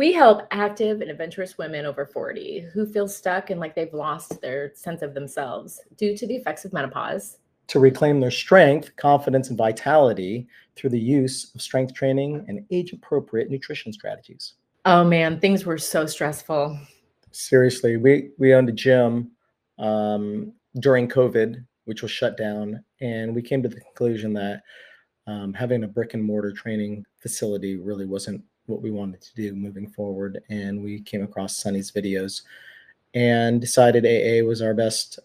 We help active and adventurous women over 40 who feel stuck and like they've lost their sense of themselves due to the effects of menopause, to reclaim their strength, confidence, and vitality through the use of strength training and age-appropriate nutrition strategies. Oh man, things were so stressful. Seriously, we owned a gym during COVID, which was shut down, and we came to the conclusion that having a brick and mortar training facility really wasn't what we wanted to do moving forward. And we came across Sunny's videos and decided AA was our best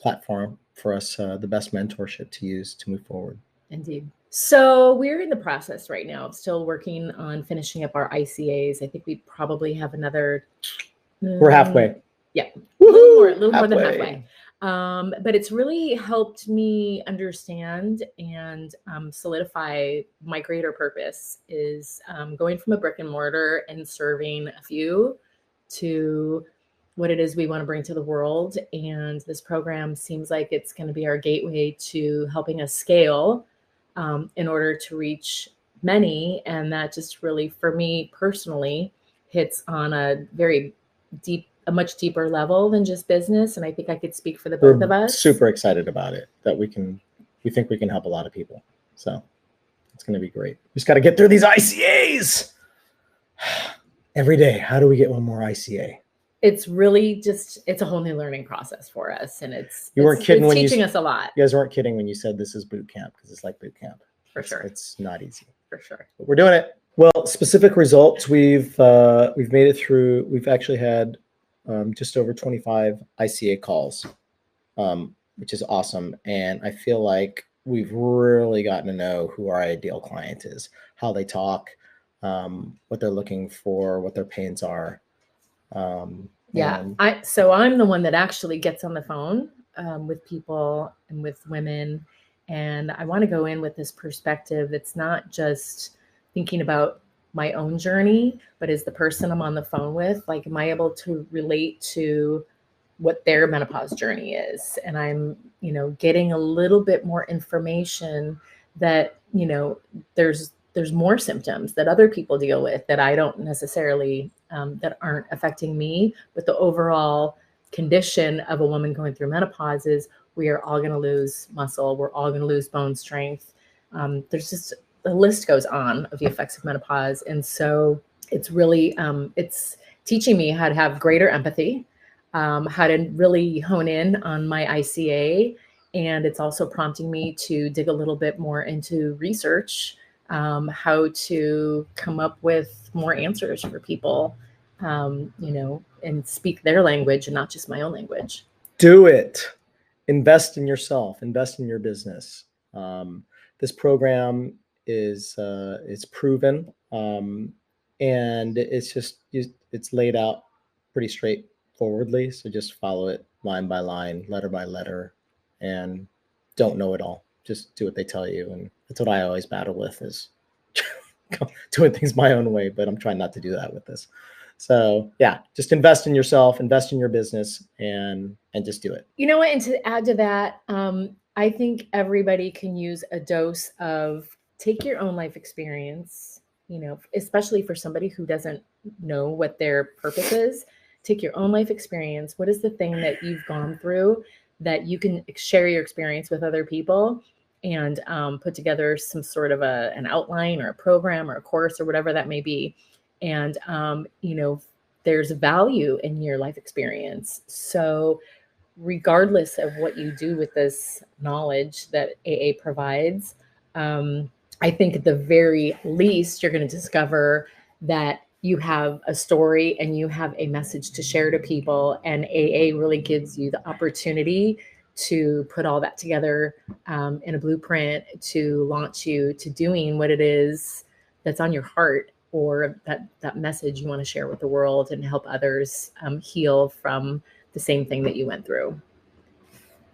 platform for us, the best mentorship to use to move forward. Indeed. So we're in the process right now of still working on finishing up our ICAs. I think we probably have another. We're halfway. Yeah, a little more than halfway. But it's really helped me understand and solidify my greater purpose is going from a brick and mortar and serving a few to what it is we want to bring to the world. And this program seems like it's going to be our gateway to helping us scale in order to reach many. And that just really, for me personally, hits on a much deeper level than just business. And I think I could speak for the both of us. Super excited about it, that we think we can help a lot of people. So it's going to be great. We just got to get through these ICAs every day. How do we get one more ICA? It's really it's a whole new learning process for us. And it's teaching us a lot. You guys weren't kidding when you said this is boot camp, because it's like boot camp. For sure. It's not easy. For sure. But we're doing it. Well, specific results, we've made it through. We've actually had just over 25 ICA calls, which is awesome. And I feel like we've really gotten to know who our ideal client is, how they talk, what they're looking for, what their pains are. So I'm the one that actually gets on the phone with people and with women. And I want to go in with this perspective that's not just thinking about my own journey, but as the person I'm on the phone with, like, am I able to relate to what their menopause journey is? And I'm, getting a little bit more information that, there's more symptoms that other people deal with that I don't necessarily, that aren't affecting me, but the overall condition of a woman going through menopause is we are all going to lose muscle. We're all going to lose bone strength. There's just, the list goes on of the effects of menopause. And so it's really, it's teaching me how to have greater empathy, how to really hone in on my ICA. And it's also prompting me to dig a little bit more into research, how to come up with more answers for people, and speak their language and not just my own language. Do it. Invest in yourself, invest in your business. This program is proven, and it's laid out pretty straightforwardly. So just follow it line by line, letter by letter, and don't know it all. Just do what they tell you. And that's what I always battle with, is doing things my own way, but I'm trying not to do that with this. So yeah, just invest in yourself, invest in your business, and just do it. You know what? And to add to that, I think everybody can use a dose of take your own life experience, especially for somebody who doesn't know what their purpose is. Take your own life experience. What is the thing that you've gone through that you can share your experience with other people and put together some sort of an outline or a program or a course or whatever that may be. And, there's value in your life experience. So regardless of what you do with this knowledge that AA provides, I think at the very least, you're going to discover that you have a story and you have a message to share to people. And AA really gives you the opportunity to put all that together in a blueprint to launch you to doing what it is that's on your heart, or that message you want to share with the world and help others heal from the same thing that you went through.